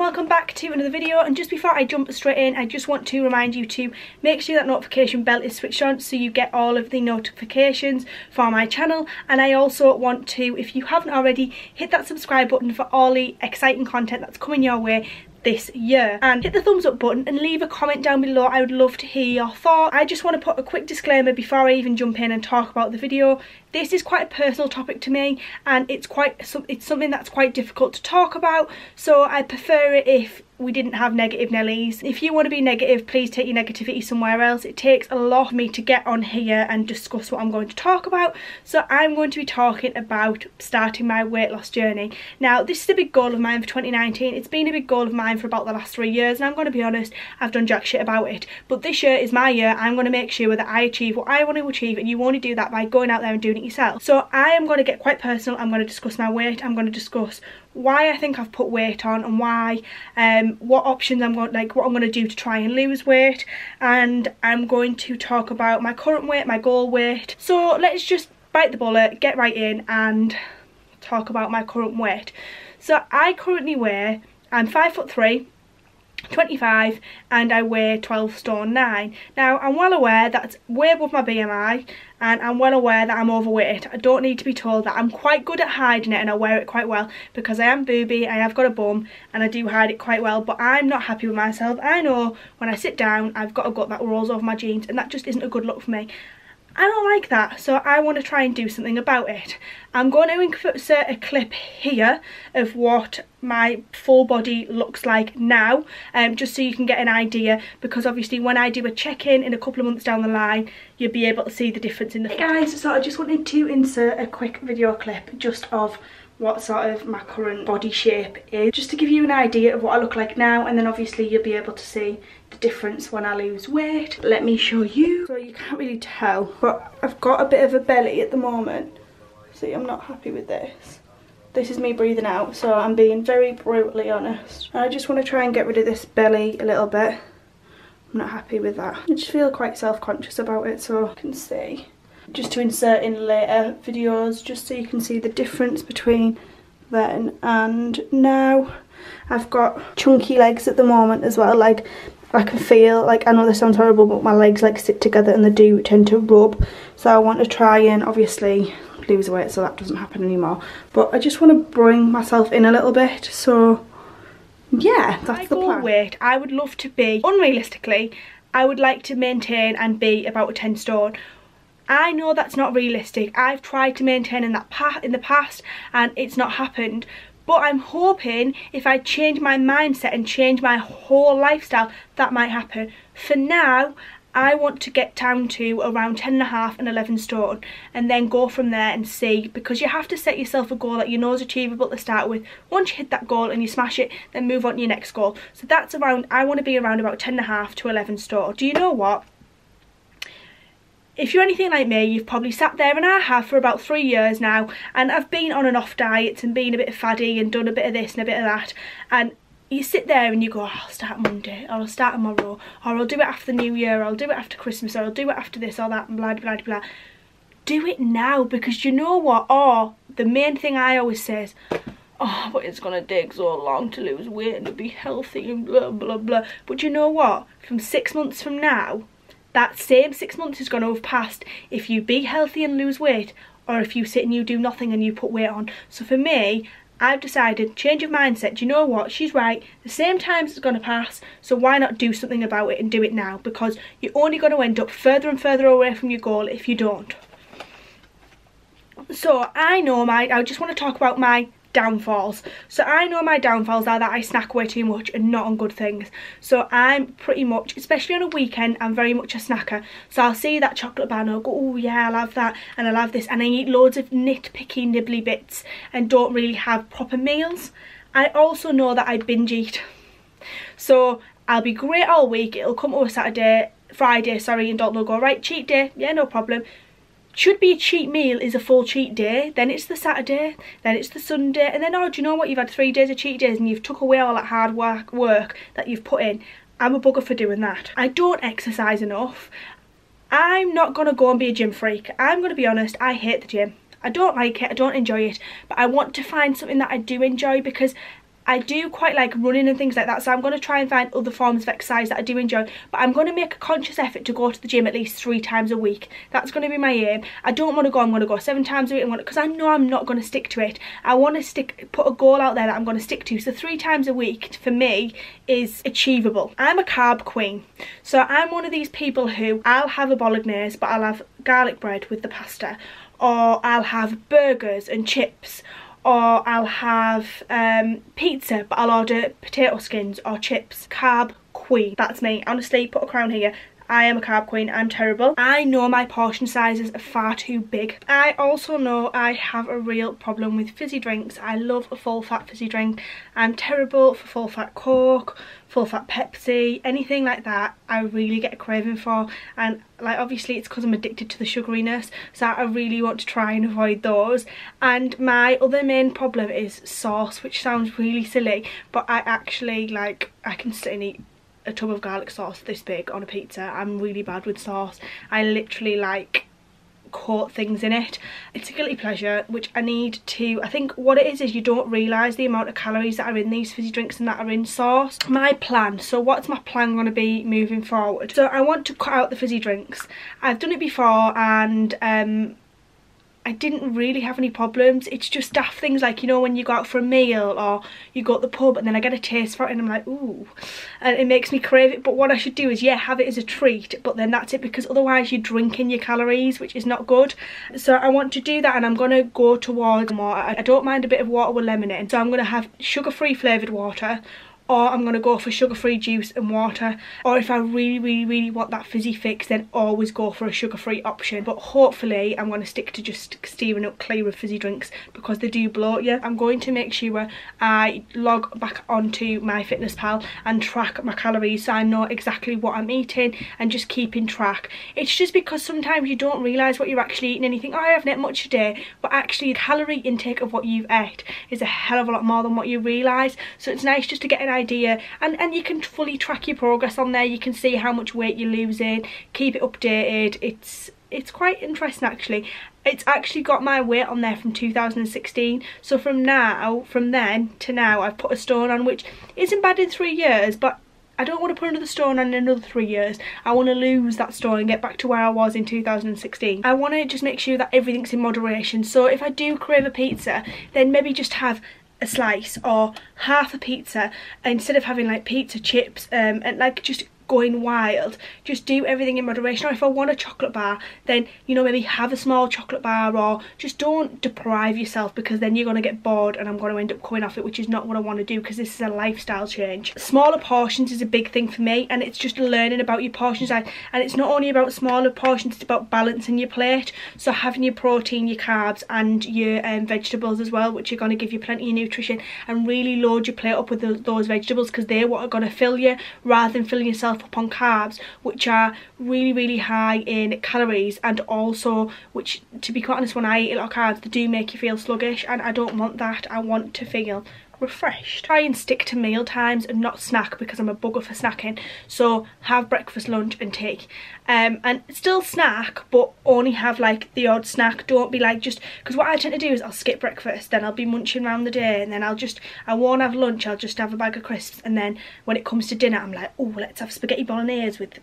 welcome back to another video. And just before I jump straight in, I just want to remind you to make sure that notification bell is switched on so you get all of the notifications for my channel. And I also want to, if you haven't already, hit that subscribe button for all the exciting content that's coming your way this year, and hit the thumbs up button and leave a comment down below. I would love to hear your thoughts. I just want to put a quick disclaimer before I even jump in and talk about the video. This is quite a personal topic to me, and it's something that's quite difficult to talk about, so I prefer it if we didn't have negative Nellies. If you want to be negative, please take your negativity somewhere else. It takes a lot for me to get on here and discuss what I'm going to talk about, so I'm going to be talking about starting my weight loss journey. Now, this is a big goal of mine for 2019. It's been a big goal of mine for about the last 3 years, and I'm going to be honest, I've done jack shit about it. But this year is my year. I'm going to make sure that I achieve what I want to achieve, and you only do that by going out there and doing it yourself. So I am going to get quite personal. I'm going to discuss my weight. I'm going to discuss why I think I've put weight on, and why, what options I'm going, like what I'm going to do to try and lose weight, and I'm going to talk about my current weight, my goal weight. So let's just bite the bullet, get right in and talk about my current weight. So I currently weigh, I'm 5'3", 25, and I weigh 12 stone 9. Now, I'm well aware that's way above my BMI, and I'm well aware that I'm overweight. I don't need to be told that. I'm quite good at hiding it, and I wear it quite well because I am booby, I have got a bum, and I do hide it quite well, but I'm not happy with myself. I know when I sit down I've got a gut that rolls over my jeans, and that just isn't a good look for me. I don't like that, so I want to try and do something about it. I'm going to insert a clip here of what my full body looks like now, just so you can get an idea, because obviously when I do a check-in in a couple of months down the line, you'll be able to see the difference in the... Hey guys, so I just wanted to insert a quick video clip just of what sort of my current body shape is, just to give you an idea of what I look like now, and then obviously you'll be able to see the difference when I lose weight. Let me show you. So you can't really tell, but I've got a bit of a belly at the moment. See, I'm not happy with this. This is me breathing out, so I'm being very brutally honest. I just want to try and get rid of this belly a little bit. I'm not happy with that. I just feel quite self-conscious about it, so I can see. Just to insert in later videos, just so you can see the difference between then and now. I've got chunky legs at the moment as well. Like, I can feel, like, I know this sounds horrible, but my legs like sit together and they do tend to rub. So I want to try and obviously lose weight so that doesn't happen anymore. But I just want to bring myself in a little bit. So yeah, that's the plan. Weight, I would love to be, unrealistically, I would like to maintain and be about 10 stone. I know that's not realistic. I've tried to maintain in the past and it's not happened. But I'm hoping if I change my mindset and change my whole lifestyle, that might happen. For now, I want to get down to around 10.5 and 11 stone, and then go from there and see, because you have to set yourself a goal that you know is achievable to start with. Once you hit that goal and you smash it, then move on to your next goal. So that's around, I want to be around about 10.5 to 11 stone. Do you know what? If you're anything like me, you've probably sat there, and I have for about 3 years now, and I've been on and off diets and been a bit faddy and done a bit of this and a bit of that, and you sit there and you go, oh, I'll start Monday, or I'll start tomorrow, or I'll do it after the New Year, or I'll do it after Christmas, or I'll do it after this or that, and blah blah blah. Do it now, because you know what? Or the main thing I always say is, oh, but it's gonna take so long to lose weight and to be healthy and blah blah blah. But you know what? From 6 months from now, that same 6 months is going to have passed if you be healthy and lose weight, or if you sit and you do nothing and you put weight on. So for me, I've decided, change of mindset. Do you know what? She's right. The same time is going to pass, so why not do something about it and do it now? Because you're only going to end up further and further away from your goal if you don't. So I know I just want to talk about my downfalls. So I know my downfalls are that I snack way too much and not on good things. So I'm pretty much, especially on a weekend, I'm very much a snacker. So I'll see that chocolate bar and I'll go, oh yeah, I'll have that, and I'll have this, and I eat loads of nitpicky nibbly bits and don't really have proper meals. I also know that I binge eat. So I'll be great all week, it'll come to a Friday, and Dalton will go, right, cheat day, yeah, no problem. Should be a cheat meal is a full cheat day, then it's the Saturday, then it's the Sunday, and then, oh, do you know what, you've had 3 days of cheat days and you've took away all that hard work that you've put in. I'm a bugger for doing that. I don't exercise enough. I'm not going to go and be a gym freak. I'm going to be honest, I hate the gym. I don't like it, I don't enjoy it, but I want to find something that I do enjoy, because I do quite like running and things like that, so I'm going to try and find other forms of exercise that I do enjoy, but I'm going to make a conscious effort to go to the gym at least 3 times a week. That's going to be my aim. I don't want to go, I'm going to go 7 times a week, because I know I'm not going to stick to it. I want to put a goal out there that I'm going to stick to, so 3 times a week for me is achievable. I'm a carb queen, so I'm one of these people who, I'll have a bolognese, but I'll have garlic bread with the pasta, or I'll have burgers and chips, or I'll have pizza, but I'll order potato skins or chips. Carb queen. That's me. Honestly, put a crown here. I am a carb queen. I'm terrible. I know my portion sizes are far too big. I also know I have a real problem with fizzy drinks. I love a full fat fizzy drink. I'm terrible for full fat Coke, full fat Pepsi, anything like that. I really get a craving for, and like obviously it's because I'm addicted to the sugariness, so I really want to try and avoid those. And my other main problem is sauce, which sounds really silly, but I actually like, I can sit and eat a tub of garlic sauce this big on a pizza. I'm really bad with sauce. I literally like coat things in it. It's a guilty pleasure which I need to, I think what it is you don't realise the amount of calories that are in these fizzy drinks and that are in sauce. My plan, so what's my plan going to be moving forward? So I want to cut out the fizzy drinks. I've done it before and I didn't really have any problems. It's just daft things like, you know, when you go out for a meal or you go to the pub and then I get a taste for it and I'm like, ooh, and it makes me crave it. But what I should do is, yeah, have it as a treat, but then that's it, because otherwise you're drinking your calories, which is not good. So I want to do that, and I'm going to go towards more. I don't mind a bit of water with lemon in, so I'm going to have sugar-free flavoured water, or I'm going to go for sugar-free juice and water, or if I really want that fizzy fix, then always go for a sugar-free option. But hopefully I'm going to stick to just steering up clear of fizzy drinks because they do bloat you. I'm going to make sure I log back onto MyFitnessPal and track my calories so I know exactly what I'm eating and just keeping track. It's just because sometimes you don't realise what you're actually eating and you think, oh, I haven't ate much today, but actually the calorie intake of what you've ate is a hell of a lot more than what you realise. So it's nice just to get an idea, and you can fully track your progress on there. You can see how much weight you're losing, keep it updated. It's quite interesting actually. It's actually got my weight on there from 2016, so from then to now I've put a stone on, which isn't bad in 3 years, but I don't want to put another stone on in another 3 years. I want to lose that stone and get back to where I was in 2016. I want to just make sure that everything's in moderation. So if I do crave a pizza, then maybe just have a slice or half a pizza instead of having like pizza chips and like just going wild. Just do everything in moderation. Or if I want a chocolate bar, then, you know, maybe have a small chocolate bar, or just don't deprive yourself, because then you're going to get bored and I'm going to end up coming off it, which is not what I want to do, because this is a lifestyle change. Smaller portions is a big thing for me, and it's just learning about your portion size. And it's not only about smaller portions, it's about balancing your plate. So having your protein, your carbs and your vegetables as well, which are going to give you plenty of nutrition, and really load your plate up with those vegetables, because they're what are going to fill you, rather than filling yourself up on carbs, which are really high in calories, and also, which, to be quite honest, when I eat a lot of carbs, they do make you feel sluggish, and I don't want that. I want to feel refreshed. Try and stick to meal times and not snack, because I'm a bugger for snacking. So have breakfast, lunch and tea, and still snack, but only have like the odd snack. Don't be like, just because what I tend to do is I'll skip breakfast, then I'll be munching around the day, and then I won't have lunch, I'll just have a bag of crisps, and then when it comes to dinner I'm like, oh, let's have spaghetti bolognese with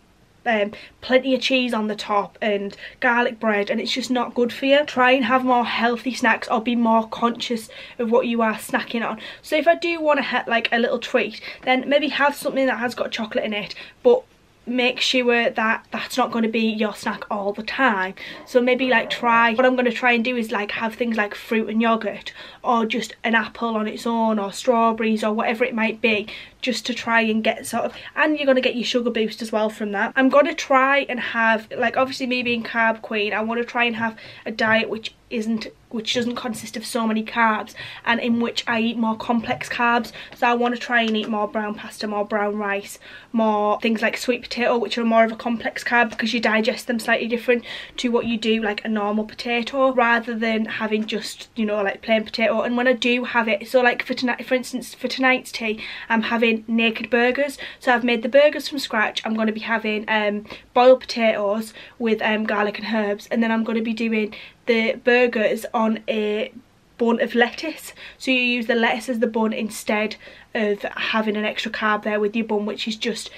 plenty of cheese on the top and garlic bread, and it's just not good for you. Try and have more healthy snacks, or be more conscious of what you are snacking on. So if I do want to have like a little treat, then maybe have something that has got chocolate in it, but make sure that that's not going to be your snack all the time. So maybe like what I'm going to try and do is like have things like fruit and yogurt, or just an apple on its own, or strawberries, or whatever it might be, just to try and get sort of, and you're going to get your sugar boost as well from that. I'm going to try and have, like, obviously me being carb queen, I want to try and have a diet which doesn't consist of so many carbs, and in which I eat more complex carbs. So I want to try and eat more brown pasta, more brown rice, more things like sweet potato, which are more of a complex carb, because you digest them slightly different to what you do like a normal potato, rather than having just, you know, like plain potato. And when I do have it, so like for tonight, for instance, for tonight's tea, I'm having naked burgers. So I've made the burgers from scratch. I'm going to be having boiled potatoes with garlic and herbs, and then I'm going to be doing the burgers on a bun of lettuce, so you use the lettuce as the bun instead of having an extra carb there with your bun, which is just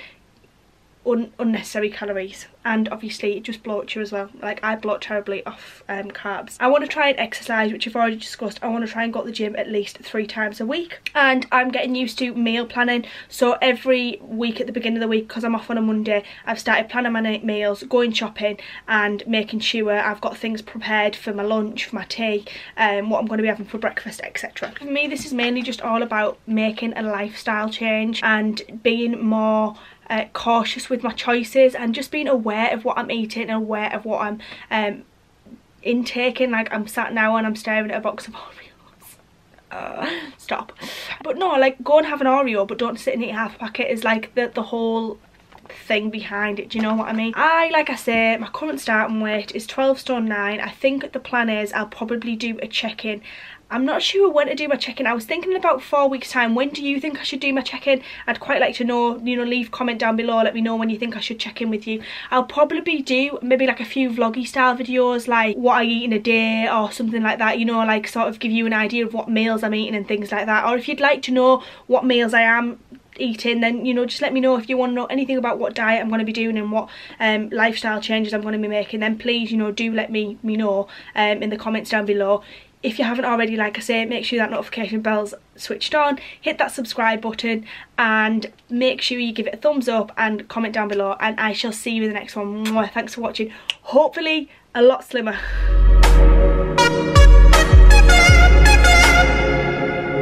unnecessary calories, and obviously it just bloats you as well. Like, I bloat terribly off carbs. I want to try and exercise, which I've already discussed. I want to try and go to the gym at least 3 times a week, and I'm getting used to meal planning. So every week at the beginning of the week, because I'm off on a Monday, I've started planning my meals, going shopping and making sure I've got things prepared for my lunch, for my tea, what I'm going to be having for breakfast, etc. For me, this is mainly just all about making a lifestyle change and being more cautious with my choices, and just being aware of what I'm eating and aware of what I'm intaking. Like, I'm sat now and I'm staring at a box of Oreos. Stop. But no, like, go and have an Oreo, but don't sit and eat half a packet is like the whole thing behind it. Do you know what I mean? Like I say, my current starting weight is 12 stone 9. I think the plan is I'll probably do a check-in. I'm not sure when to do my check-in. I was thinking about 4 weeks time. When do you think I should do my check-in? I'd quite like to know, you know, leave a comment down below, let me know when you think I should check in with you. I'll probably do maybe like a few vloggy style videos, like what I eat in a day or something like that, you know, like sort of give you an idea of what meals I'm eating and things like that. Or if you'd like to know what meals I am eating, then, you know, just let me know. If you want to know anything about what diet I'm going to be doing and what lifestyle changes I'm going to be making, then please, you know, do let me know in the comments down below. If you haven't already, like I say, make sure that notification bell's switched on, hit that subscribe button, and make sure you give it a thumbs up and comment down below, and I shall see you in the next one. Mwah. Thanks for watching. Hopefully a lot slimmer.